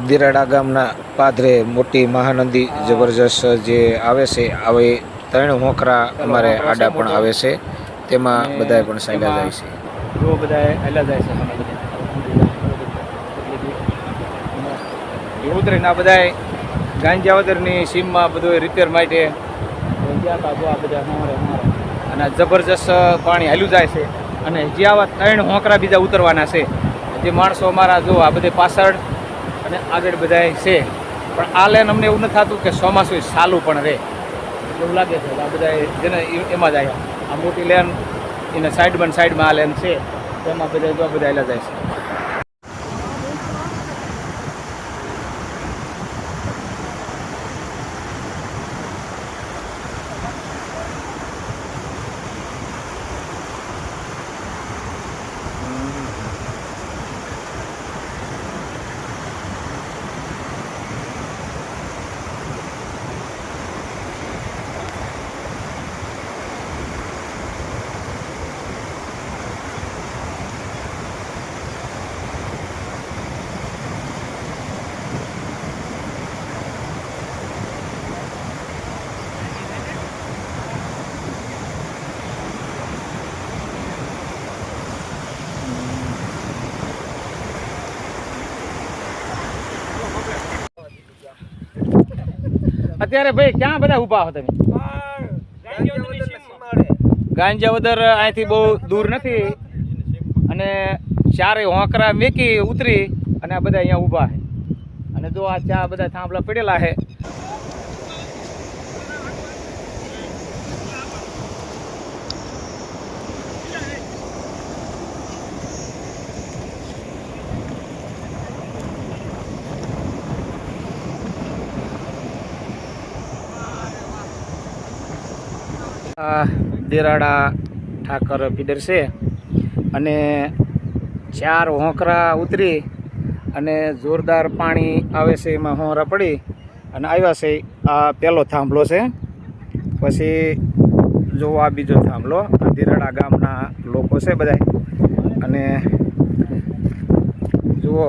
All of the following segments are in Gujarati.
દિરાડા ગામના પાદરે મોટી મહાનદી જબરજસ્ત જે આવે છે, આવે 3 હોંકરા અમારે આડા પણ આવે છે, તેમાં બધાય પણ ચાલ્યા જાય છે. જો બધાય ચાલ્યા જાય છે ઉતરીને આ બધાય ગાંજાવદરની સીમમાં બધું રિપેર માટે ગયા હતા. જો આ બધા અને જબરજસ્ત પાણી હાલ્યું જાય છે અને જે આવા 3 હોંકરા બીજા ઉતરવાના છે. જે માણસો અમારા જો આ બધે પાછળ અને આગળ બધાય છે, પણ આ લેન અમને એવું નથી થતું કે ચોમાસું ચાલુ પણ રહે એવું લાગે છે. આ બધા જેને એમાં જ આવ્યા આ મોટી લેન એને સાઈડમાં આ લેન છે, તેમાં બધા જો બધા એલા જાય છે. અત્યારે ભાઈ ક્યાં બધા ઊભા હો તમે? ગાંજાવદર અહીંથી બહુ દૂર નથી અને 4 હોંકરા મેકી ઉતરી અને આ બધા અહીંયા ઊભા છે અને જો આ ચા બધા થાંભલા પડેલા છે. દિરાડા ઠાકર ફીડર છે અને 4 હોંકરા ઉતરી અને જોરદાર પાણી આવે છે, એમાં હોંકરા પડી અને આવ્યા છે. આ પહેલો થાંભલો છે, પછી જો આ બીજો થાંભલો. આ દિરાડા ગામના લોકો છે બધા અને જુઓ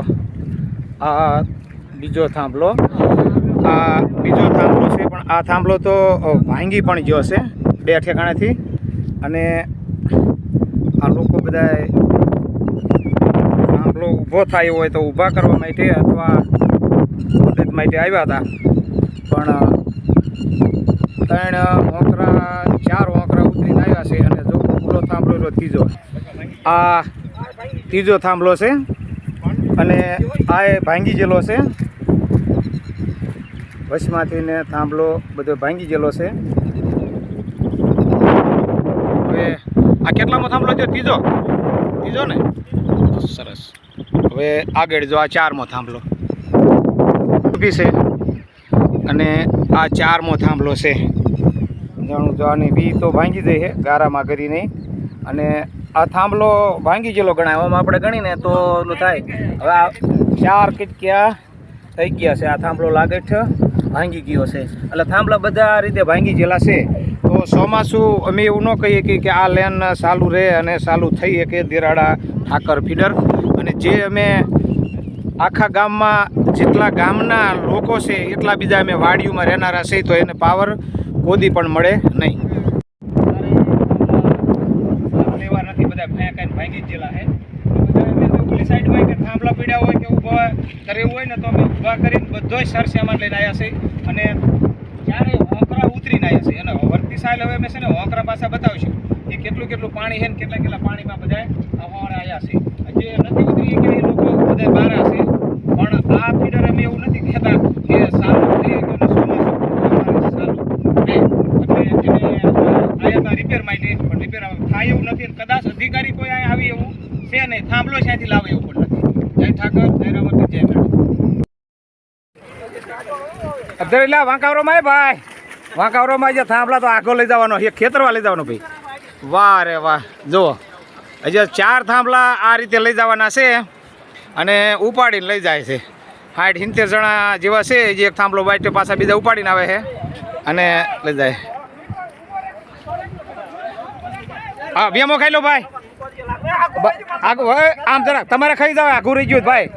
આ બીજો થાંભલો. આ બીજો થાંભલો છે, પણ આ થાંભલો તો ભાંગી પણ ગયો છે 2 ઠેકાણેથી અને આ લોકો બધા થાંભલો ઊભો થાય હોય તો ઊભા કરવા માટે અથવા મદદ માટે આવ્યા હતા, પણ 3 હોંકરા 4 હોંકરા ઉતરીને આવ્યા છે અને જો પૂરો થાંભલો ત્રીજો. આ ત્રીજો થાંભલો છે અને આ એ ભાંગી ગયેલો છે, વચમાંથી ને થાંભલો બધો ભાંગી ગયેલો છે. આ કેટલામો થાંભલો છે? ત્રીજો ને, સરસ. હવે આગળ જો આ 4મો થાંભલો ઊભી છે અને આ 4મો થાંભલો છે. જાણું જો આની બી તો ભાંગી જાય છે ગારામાં કરીને અને આ થાંભલો ભાંગી ગયેલો ગણાય. આમાં આપણે ગણીને તો ઓલું થાય. હવે આ 4 કટક્યા થઈ ગયા છે. આ થાંભલો લાગે છે ભાંગી ગયો છે, એટલે થાંભલા બધા રીતે ભાંગી ગયેલા છે. તો ચોમાસું અમે એવું ન કહીએ કે આ લેન ચાલુ રહે અને ચાલુ થઈ શકે દિરાડા ઠાકર ફીડર. અને જે અમે આખા ગામમાં જેટલા ગામના લોકો છે એટલા બીજા અમે વાડીઓમાં રહેનારા છે, તો એને પાવર કોદી પણ મળે નહીં. લેવા નથી, બધા ભાંગી ગયેલા છે. ઓલી સાઈડમાં કે થાંભલા પીડ્યા હોય કે ઊભા કરે હોય ને તો અમે ઊભા કરીને બધો સરસામાન લઈને આવ્યા છે અને 4 હોંકરા ઉતરીને આવ્યા છે. અને વર્તી સાઈડ હવે અમે છે ને હોંકરા પાછા બતાવશું કે કેટલું પાણી છે ને કેટલા પાણીમાં બધા હોંકરા આવ્યા છે. જે નથી ઉતરી કે એ લોકો બધા બહાર છે, પણ આ ફીડર અમે એવું નથી કહેતા કે સારું થઈ ગયું અને ચોમાસું રિપેર માટે, પણ રિપેર થાય એવું નથી. કદાચ અધિકારી કોઈ અહીંયા આવી એવું છે નહીં, થાંભલો ત્યાંથી લાવે એવું પણ નથી. જય ઠાકર, જય રામત, જય મેળો. અત્યારે લા વાંકાવરોમાં ભાઈ, વાંકાવરોમાં જે થાંભલા તો આખો લઈ જવાનો, એક ખેતરમાં લઈ જવાનો ભાઈ. વાહ રે વાહ, જુઓ હજી 4 થાંભલા આ રીતે લઈ જવાના છે અને ઉપાડીને લઈ જાય છે. 60-70 જણા જેવા છે, જે એક થાંભલો બાઈટ પાછા બીજા ઉપાડીને આવે છે અને લઈ જાય. હા વેમો ખાઈ લો ભાઈ, આમ જરા તમારે ખાઈ જાવ, આઘું રહી ગયું ભાઈ.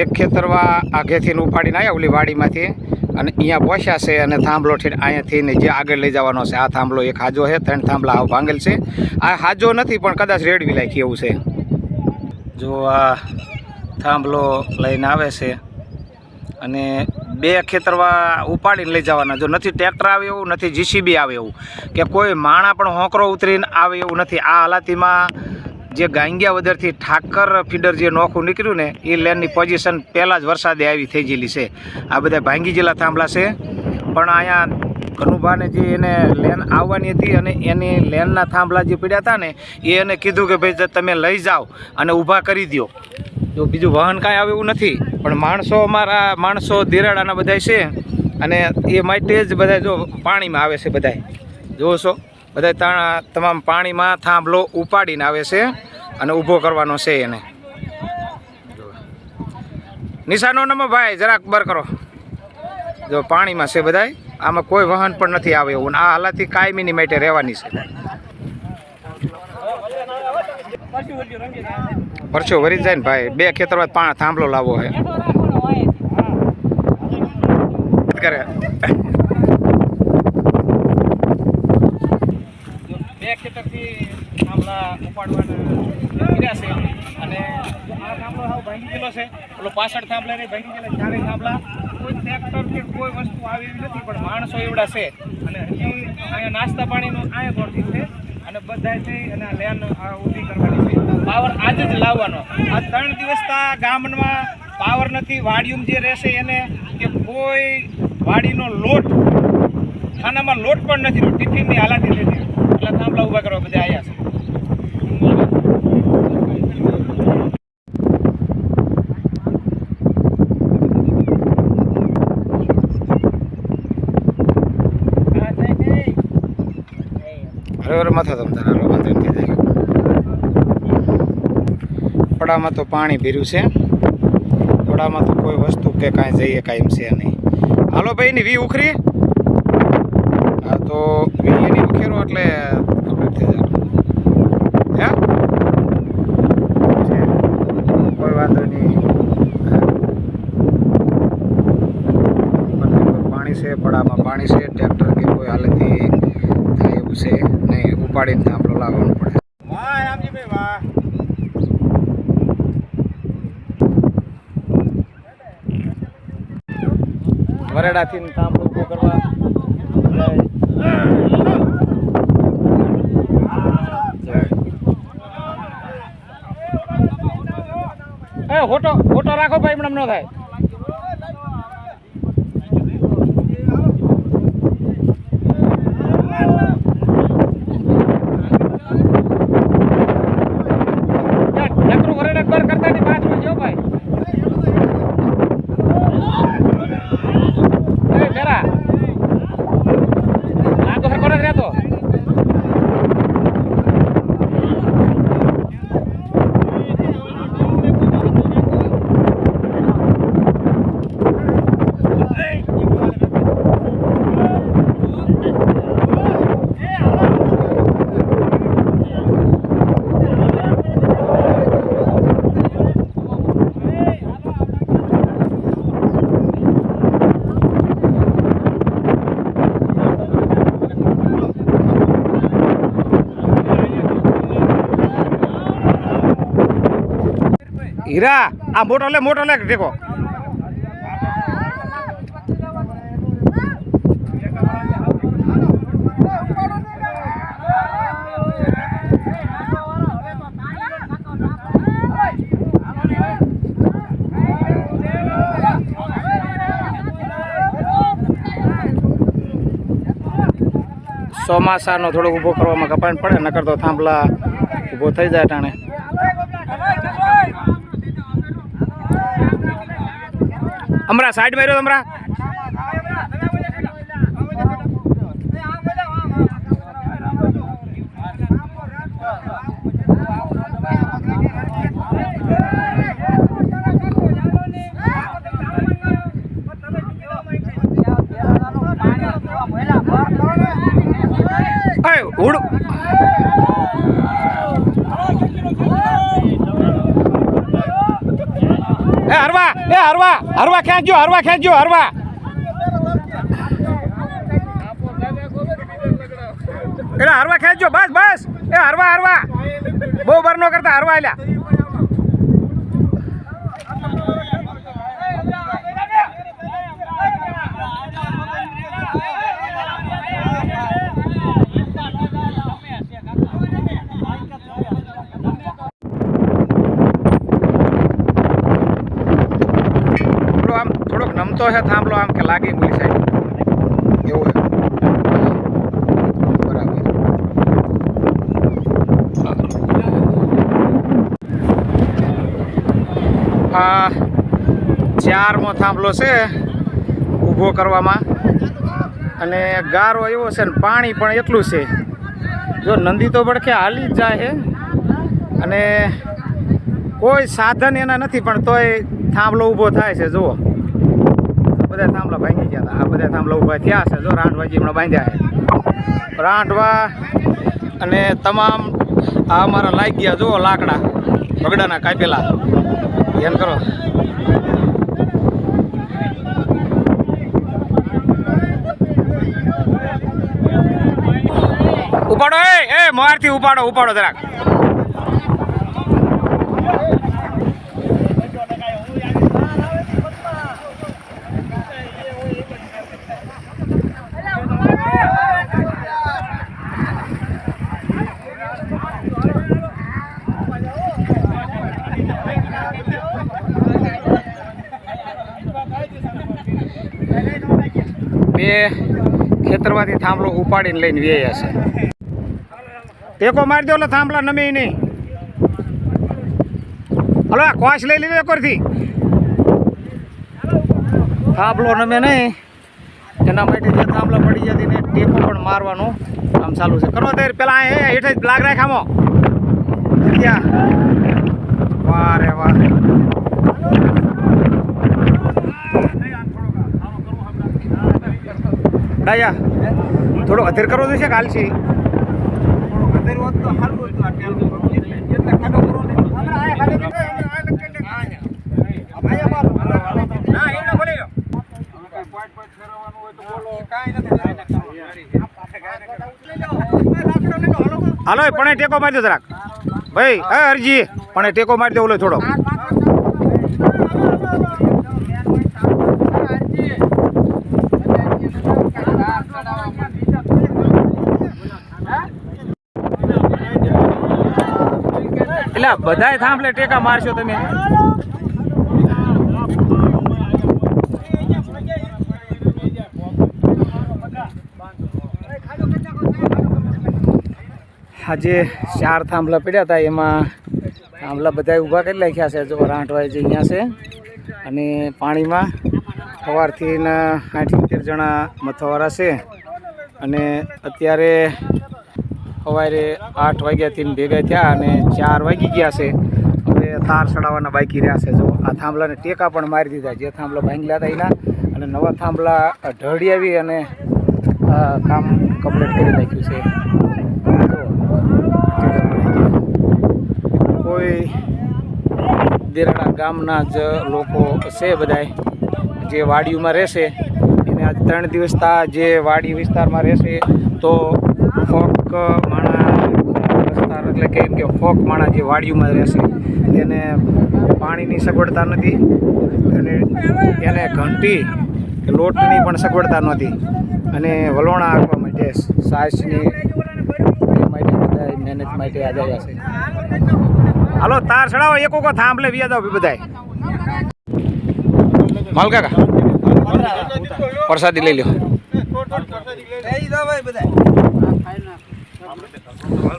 એક ખેતરમાં આગેથી ઉપાડીને આવ્યા ઓલી વાડીમાંથી અને અહીંયા પહોંચ્યા છે અને થાંભલો છે અહીંયાથી ને જે આગળ લઈ જવાનો છે. આ થાંભલો એક હાજો છે, 3 થાંભલા આવ ભાંગેલ છે. આ હાજો નથી પણ કદાચ રેડવી લાખી એવું છે. જો આ થાંભલો લઈને આવે છે અને 2 ખેતરમાં ઉપાડીને લઈ જવાના. જો નથી ટ્રેક્ટર આવે એવું, નથી જીસીબી આવે એવું, કે કોઈ માણા પણ હોંકરો ઉતરીને આવે એવું નથી. આ હાલાતીમાં જે ગાંગિયા વદરથી ઠાકર ફીડર જે નોખું નીકળ્યું ને એ લેનની પોઝિશન પહેલાં જ વરસાદે આવી થઈ ગયેલી છે. આ બધા ભાંગી ગયેલા થાંભલા છે. પણ અહીંયા કનુભાને જે એને લેન આવવાની હતી અને એની લેનના થાંભલા જે પડ્યા હતા ને એ એને કીધું કે ભાઈ તમે લઈ જાઓ અને ઊભા કરી દો. જો બીજું વાહન કાંઈ આવે એવું નથી. પણ માણસો, અમારા માણસો દિરાડાના બધા છે અને એ માટે જ બધા જો પાણીમાં આવે છે. બધા જોવો છો, બધા તમામ પાણીમાં થાંભલો ઉપાડીને આવે છે અને ઊભો કરવાનો છે એને. નિશાનો નમો ભાઈ, જરાક બર કરો. જો પાણીમાં છે બધા, આમાં કોઈ વાહન પણ નથી આવે એવું. આ હાલાથી કાયમીની માટે રહેવાની છે. પરચો વરી જાય ને ભાઈ, 2 ખેતરમાં થાંભલો લાવવો હોય કરે. 2 ખેતરથી થાંભલા ઉપાડવાના કર્યા છે અને આ થાંભલો હાવ ભાંગી ગયેલો છે. ઓલો પાછળ થાંભલા નહીં ભાંગી ગયેલા, 4 થાંભલા. કોઈ ટ્રેક્ટર કે કોઈ વસ્તુ આવી એવી નથી, પણ માણસો એવડા છે. અને હજી અહીંયા નાસ્તા પાણીનું અહીંયા દોડતી છે અને બધા થઈ અને આ લેન ઊભી કરવાની છે. પાવર આજે જ લાવવાનો. આ 3 દિવસથી ગામમાં પાવર નથી. વાડીયું જે રહેશે એને કે કોઈ વાડીનો લોટ, ખાનામાં લોટ પણ નથી, ટિફિનની હાલાતી નથી. એટલે થાંભલા ઊભા કરવા બધા આવ્યા છે. હરે માથો તમ તારા લો વાંધો નથી થાય. પડામાં તો પાણી ભર્યું છે. પડામાં તો કોઈ વસ્તુ કે કાંઈ જઈએ કાંઈ એમ છે નહીં. હાલો ભાઈ ની વી ઉખરી. હા તો વી એની ઉખેરો એટલે કમ્પ્લીટ થઈ જાય. હે કોઈ વાંધો નહીં. પાણી છે, પડામાં પાણી છે. ટ્રેક્ટર કે કોઈ હાલતથી થાય એવું છે નહીં. ઉપાડીને થાંભલો લાવવાનો પડે. વાહ રામજીભાઈ વાહ. વરેડાથી થાંભલો ઊભો કરવા ફોટો રાખો ભાઈ, એમ ન થાય. હીરા આ મોટો લે ટેકો. ચોમાસાનો થોડો ઊભો કરવામાં કપાણ પડે, નકર તો થાંભલા ઊભો થઈ જાય ટાણે. અમરા સાઈડ માં રહ્યો. અમરા ઉડ હરવા ખેંચજો હરવા એટલે હરવા ખેંચજો બસ એ હરવા બહુ બર નો કરતા હરવા આલ્યા આમ થોડોક નમતો છે થાંભલો આમ કે લાગે મૂલી સાઈડ એવું છે બરાબર આ 4મો થાંભલો છે ઊભો કરવામાં અને ગારો એવો છે ને પાણી પણ એટલું છે જો નંદી તો ભડકે હાલી જ જાય છે અને કોઈ સાધન એના નથી પણ તોય થાંભલો ઊભો થાય છે જુઓ બધા થાંભલા ભાંગી ગયા હતા આ બધા થાંભલા ઊભા થયા છે જો રાંઠવાજી હમણાં બાંધ્યા છે રાંઠવા અને તમામ આ અમારા લાગી ગયા જુઓ લાકડા બગડાના કાપેલા ધ્યાન કરો ઉપાડો એ મોરથી ઉપાડો જરાક બે ખેતરમાંથી થાંભલો ઉપાડીને લઈને વ્યાયા છે ટેકો મારી દો એટલે થાંભલા નમે નહીં હલો આ કોશ લઈ લીધો એકરથી થાંભલો નમે નહીં એના માટે જે થાંભલા પડી જતી ને ટેકો પણ મારવાનું કામ ચાલુ છે કરવા તૈયાર પેલા હેઠે જ લાગ રાખ આમો ક્યાં વાહ રે વાહ ડાયા થોડો અધેર કરવો જોઈશે કે હાલશી હાલો પણ ટેકો મારી દો જરાક ભાઈ હરજી પણ ટેકો મારી દો ઓલો થોડો એટલે બધાય થાંભલે ટેકા મારશો તમે આજે 4 થાંભલા પડ્યા હતા એમાં થાંભલા બધા ઊભા કરી નાખ્યા છે જો રાંઠવાય જે અહીંયા છે અને પાણીમાં સવારથી 60-70 જણા મથવાળા છે અને અત્યારે સવારે 8 વાગ્યાથી ભેગા થયા અને 4 વાગી ગયા છે હવે તાર ચડાવવાના બાકી રહ્યા છે જો આ થાંભલાને ટેકા પણ મારી દીધા જે થાંભલા ભાંગલા હતા એના અને નવા થાંભલા ઢળી આવી અને કામ કમ્પ્લીટ કરી નાખ્યું છે કોઈ દેરાડા ગામના જ લોકો છે બધાય જે વાડીઓમાં રહેશે એને આજ 3 દિવસ જે વાડી વિસ્તારમાં રહેશે તો ફોક માણા વિસ્તાર એટલે કેમ કે ફોક માણા જે વાડીઓમાં રહેશે તેને પાણીની સગવડતા નથી અને એને ઘંટી કે લોટની પણ સગવડતા નહોતી અને વલોણા આપવા માટે સાસની માટે બધા મહેનત માટે આવ્યા છે હાલો તાર ચડાવો એક થાંભલે વ્યા દો બધાય માલકાકા પ્રસાદી લઈ લ્યો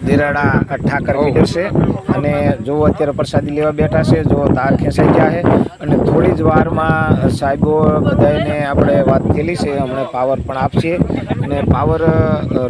દેરાડા ઠાકર પીટર છે અને જો અત્યારે પ્રસાદી લેવા બેઠા છે જો તાર ખેંચાઈ ગયા છે અને થોડી જ વારમાં સાહેબો બધાને આપણે વાત થયેલી છે હમણાં પાવર પણ આપશે અને પાવર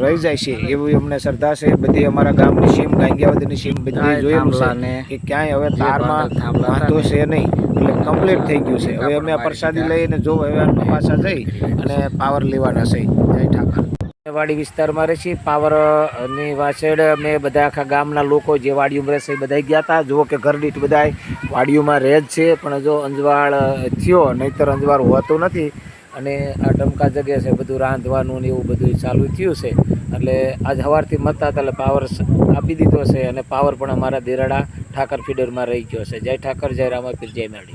રહી જાય છે એવી અમને શ્રદ્ધા છે બધી અમારા ગામની સીમ ગાંગિયાવદરની સીમ બધી જોયેલું છે કે ક્યાંય હવે તારમાં વાંધો છે નહીં એટલે કમ્પ્લીટ થઈ ગયું છે હવે અમે આ પ્રસાદી લઈને જો હવે પાછા જઈ અને પાવર લેવાના છે જય ઠાકર વાડી વિસ્તારમાં રહે છે. પાવરની વાછેડ મેં બધા આખા ગામના લોકો જે વાડીઓમાં રહેશે એ બધા ગયા હતા. જુઓ કે ઘર દીઠ બધા વાડીઓમાં રહે જ છે, પણ જો અંજવાળ થયો, નહીંતર અંજવાળ હોતું નથી. અને આ ટમકા જગ્યા છે બધું રાંધવાનું ને એવું બધું ચાલુ થયું છે. એટલે આજ સવારથી મતતા હતા એટલે પાવર આપી દીધો છે. અને પાવર પણ અમારા દેરાડા ઠાકર ફીડરમાં રહી ગયો છે. જય ઠાકર, જય રામાપીર, જય મેરડી.